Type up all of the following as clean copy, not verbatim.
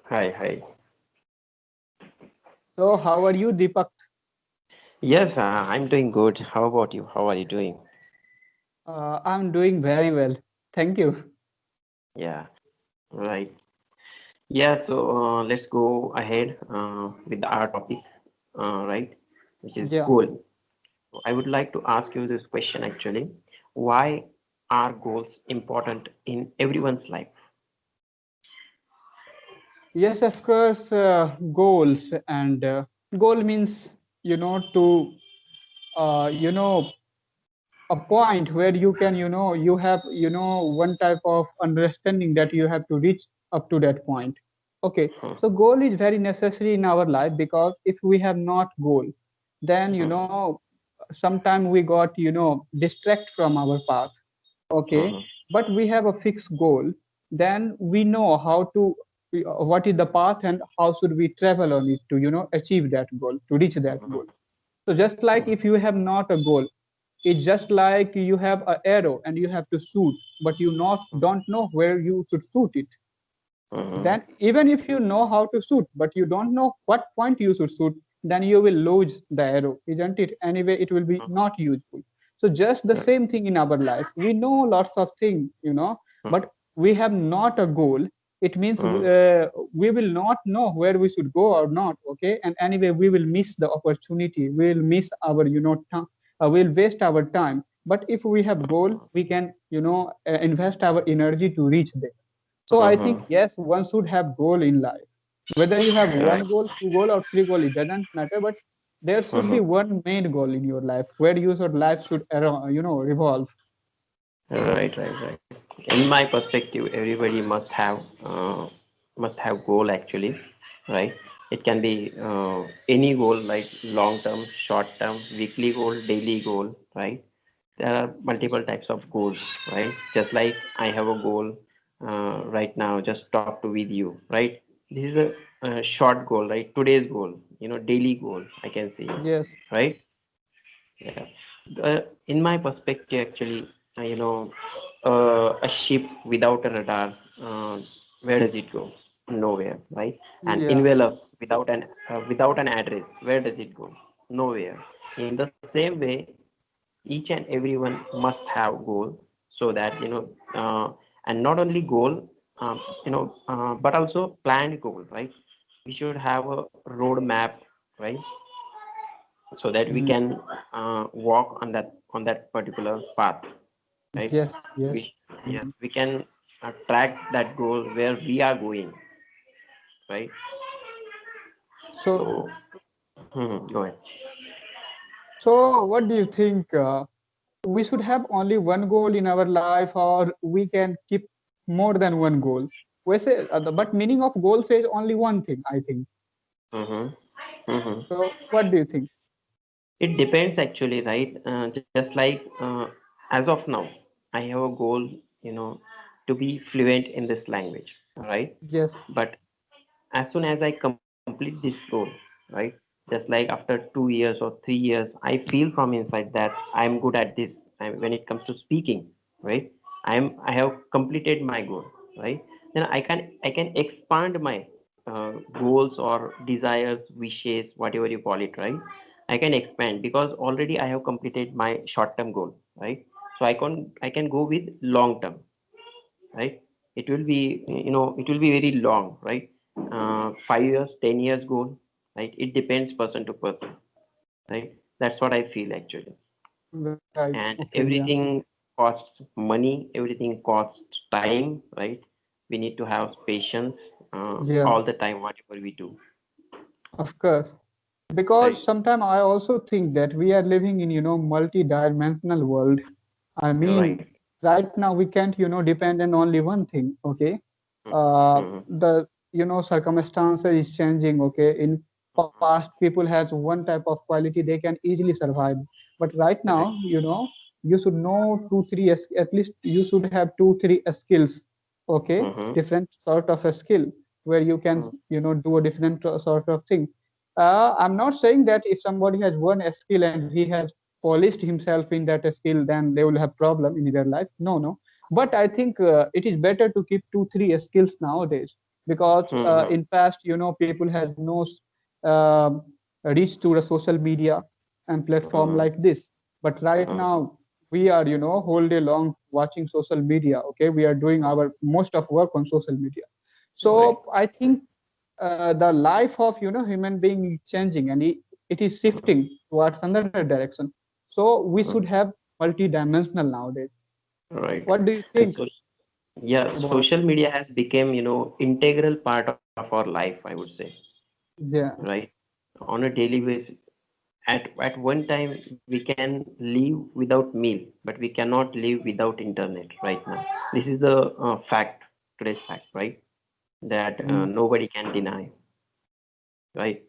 Hi, hi. So, how are you, Deepak? Yes, I'm doing good. How about you? How are you doing? I'm doing very well. Thank you. Yeah, right. Yeah, so let's go ahead with our topic, right, which is Yeah. goal. So I would like to ask you this question actually. Why are goals important in everyone's life? Yes, of course, goals. And goal means, to, a point where you can, you have, one type of understanding that you have to reach up to that point. Okay. Hmm, So, goal is very necessary in our life because if we have not goal, then, hmm, sometime we got, distract from our path. Okay, hmm, but we have a fixed goal, then we know how to what is the path and how should we travel on it to achieve that goal, to reach that hmm, goal. So just like if you have not a goal, it's just like you have an arrow and you have to shoot, but you not don't know where you should shoot it. hmm, Then even if you know how to shoot but you don't know what point you should shoot, then you will lose the arrow, isn't it? Anyway, it will be hmm, not useful. So just the hmm, same thing in our life, we know lots of things, but we have not a goal. It means hmm, we will not know where we should go or not. Okay, and anyway we will miss the opportunity, we will miss our time, we'll waste our time. But if we have goal, we can invest our energy to reach there. So I hmm, think yes, one should have goal in life. Whether you have right. one goal, two goal, or three goal, it doesn't matter. But there should be Hmm. one main goal in your life where your life should revolve. Right, right, right. In my perspective, everybody must have goal actually, right? It can be any goal like long term, short term, weekly goal, daily goal, right? There are multiple types of goals, right? Just like I have a goal right now, just talk to with you, right? This is a short goal, right? Today's goal, daily goal, I can say, Yes, right? Yeah. In my perspective, actually, a ship without a radar, where does it go? Nowhere, right? An yeah, envelope without an address, where does it go? Nowhere. In the same way, each and everyone must have goal so that and not only goal, but also planned goal, right? We should have a roadmap, right? So that we mhm, can walk on that particular path, right? yes, yes. We Yes, Mhm. we can track that goal where we are going, right? So, So go ahead. so what do you think? We should have only one goal in our life, or we can keep more than one goal? We say, but meaning of goal says only one thing, I think. Mm-hmm. Mm-hmm. So, what do you think? It depends actually, right? Just like as of now, I have a goal, you know, to be fluent in this language, right? Yes, But as soon as I complete this goal, right? Just like after 2 years or 3 years, I feel from inside that I'm good at this. When it comes to speaking, right? I have completed my goal, right? Then I can expand my goals or desires, wishes, whatever you call it, right? I can expand because already I have completed my short-term goal, right? So I can go with long term, right? It will be, it will be very long, right? 5 years, 10 years goal, right? It depends person to person, right? That's what I feel actually. right. And Okay, yeah. everything costs money, everything costs time, right? We need to have patience Yeah, all the time, whatever we do, of course. Because right? sometimes I also think that we are living in, multi-dimensional world. I mean, Right. right now we can't, depend on only one thing. Okay. Mm-hmm. The, circumstances is changing. Okay. In past, people has one type of quality, they can easily survive. But right Right. now, you should know two, three, at least you should have two, three skills. Okay. Mm-hmm. Different sort of a skill where you can, do a different sort of thing. I'm not saying that if somebody has one skill and he has polished himself in that skill, then they will have problem in their life. No, no. But I think it is better to keep two, three skills nowadays because Mm-hmm. in past, people has no uh, reach to the social media and platform Mm-hmm. like this. But right now we are, whole day long watching social media. Okay, we are doing our most of work on social media. Right. So I think the life of human being is changing, and it is shifting towards another direction. So we should Mhm. have multi-dimensional nowadays. Right. What do you And think so, yeah, about? social media has become, integral part of our life, I would say, Yeah, right? On a daily basis. At one time, we can live without meal, but we cannot live without internet right now. This is the fact, today's fact, right? That mm, nobody can deny, right?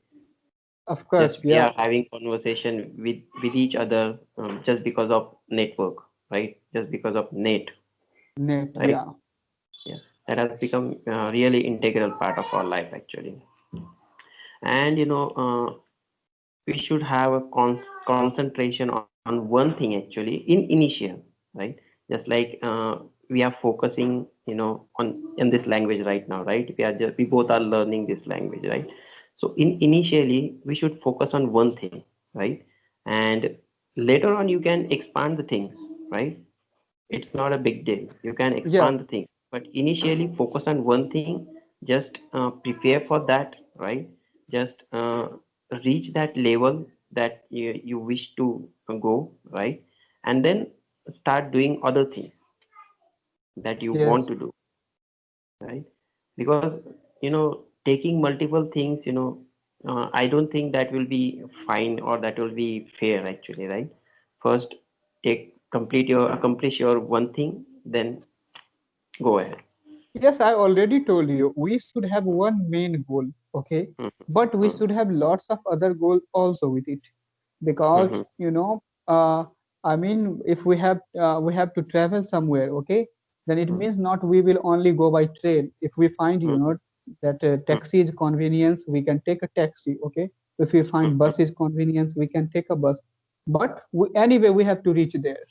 of Just course, we yeah, are having conversation with each other just because of network, right? Just because of net, net, right? yeah, Yeah, that has become really integral part of our life actually. And we should have a concentration on one thing actually in initial, right? Just like we are focusing on in this language right now, right? We both are learning this language, right? So in initially we should focus on one thing, right? And later on you can expand the things, right? It's not a big deal, you can yeah, expand the things, but initially focus on one thing. Just prepare for that, right? Just reach that level that you wish to go, right? And then start doing other things that you want yes, to do, right? Because taking multiple things, I don't think that will be fine or that will be fair actually, right? First, take complete your accomplish your one thing, then go ahead. yes. I already told you we should have one main goal, okay, but we Mhm, should have lots of other goals also with it, because mhm, I mean, if we have to travel somewhere, okay, then it mhm, means not we will only go by train. If we find mhm, that mhm, taxi is convenience, we can take a taxi, okay. If we find mhm, bus is convenience, we can take a bus. But anyway we have to reach there.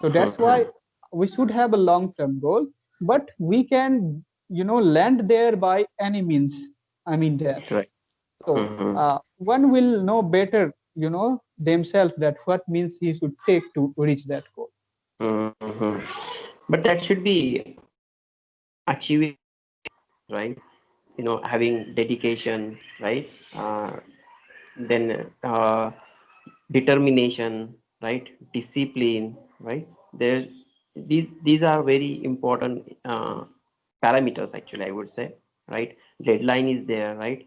So that's why mhm. we should have a long term goal, but we can land there by any means. I mean that. Right. So Mhm, one will know better, themselves, that what means he should take to reach that goal. mhm. But that should be achievable, right? Having dedication, right? Then determination, right? Discipline, right? There, these are very important parameters actually, I would say, right? Deadline is there, right?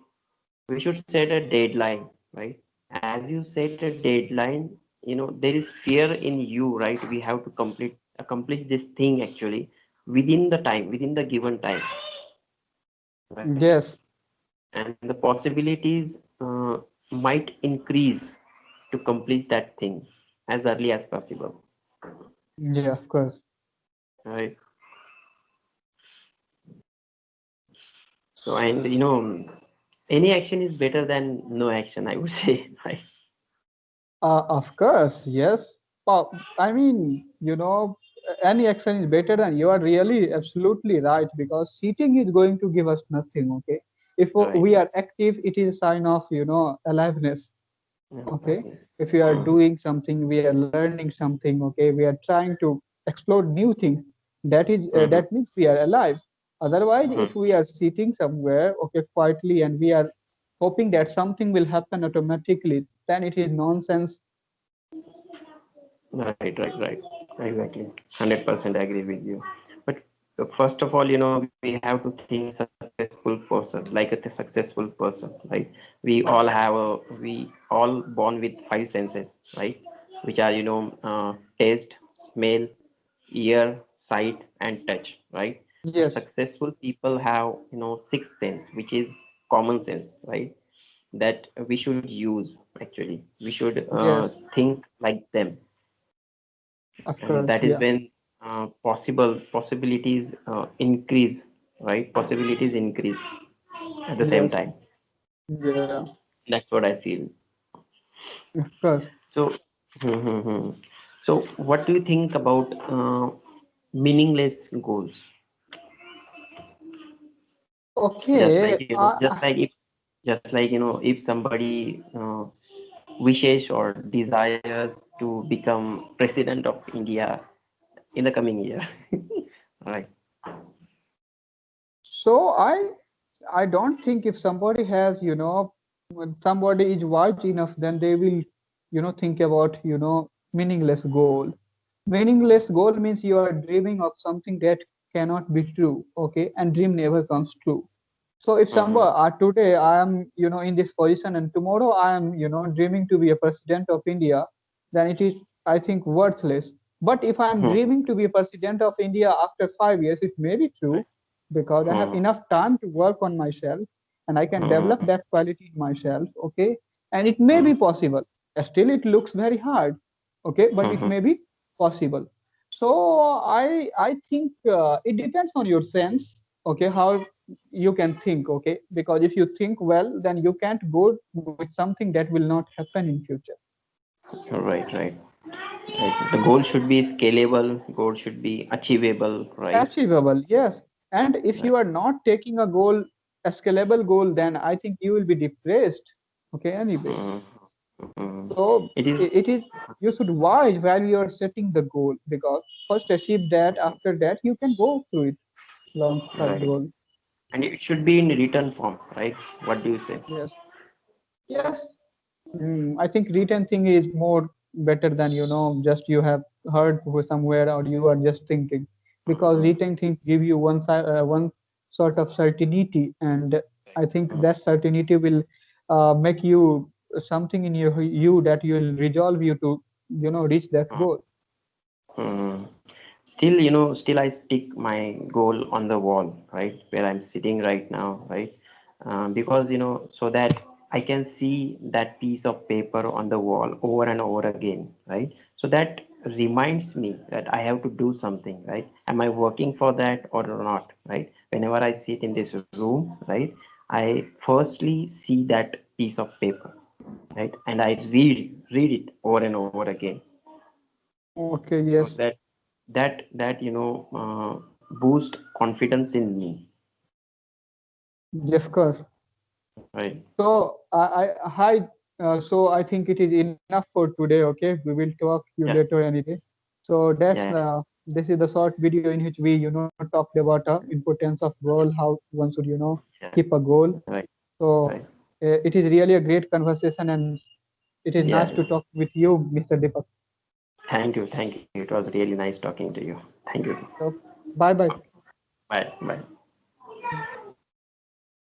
We should set a deadline, right? As you set a deadline, there is fear in you, right? We have to accomplish this thing actually within the given time, right? Yes, And the possibilities might increase to complete that thing as early as possible, yeah, of course. right? So, and any action is better than no action, I would say, right? Of course, yes. I mean, any action is better, and you are really absolutely right, because sitting is going to give us nothing. Okay, if Right, we right. are active, it is a sign of aliveness. Okay, Exactly. if we are Mhm, doing something, we are learning something. Okay, we are trying to explore new things. mhm, That means we are alive. Otherwise, mhm. if we are sitting somewhere, okay, quietly, and we are hoping that something will happen automatically, then it is nonsense. Right, right, right. Exactly. 100% agree with you. But first of all, we have to think successful person, like a successful person, right? We all born with five senses, right? Which are, taste, smell, ear, sight, and touch, right? But Yes, successful people have, sixth sense, which is common sense, right? That we should use actually. We should yes, think like them, of and course, that is yeah, when possibilities increase, right? Possibilities increase at the same yes, time. yeah, That's what I feel. of course. So so what do you think about meaningless goals? Just Okay. like, just like, if somebody wishes or desires to become president of India in the coming year. Right. So I don't think if somebody has, when somebody is wise enough, then they will, think about, meaningless goal. Meaningless goal means you are dreaming of something that cannot be true, okay? And dream never comes true. So if Mm-hmm. somebody today I am, in this position, and tomorrow I am, dreaming to be a president of India, then it is, I think, worthless. But if I am dreaming to be a president of India after 5 years, it may be true because I have Mm-hmm. enough time to work on myself and I can develop Mm-hmm. that quality in myself. Okay, and it may be possible. Still, it looks very hard. Okay, but it Mm-hmm. may be possible. So I think it depends on your sense. Okay, how you can think. Okay, because if you think well, then you can't go with something that will not happen in future. Right, right. Right. The goal should be scalable, goal should be achievable, right? Achievable, yes. And if Right. you are not taking a goal, a scalable goal, then I think you will be depressed. Okay, anyway. Mm-hmm. So It is it is, you should watch while you are setting the goal, because first achieve that, after that you can go through it, long term right, goal. and it should be in written form, right? What do you say? Yes. Yes. I think written thing is more better than, just you have heard somewhere or you are just thinking, because written things give you one sort of certainty, and I think that certainty will make you something in you that will resolve you to, reach that goal. Mm. Still, still I stick my goal on the wall, right, where I'm sitting right now, right? Because, so that I can see that piece of paper on the wall over and over again, right? So that reminds me that I have to do something, right? Am I working for that or not, right? Whenever I sit in this room, right, I firstly see that piece of paper, right, and I read it over and over again. Okay, So yes, that boost confidence in me, of course. right? So hi. So I think it is enough for today. Okay, we will talk you Yeah, later any day. So that's yeah, this is the short video in which we, talked about importance of goal, how one should, yeah, keep a goal. right, So right. it is really a great conversation, and it is Yeah, nice to talk with you, Mr. Deepak. thank you, thank you. It was really nice talking to you. Thank you. So bye bye. Bye, bye.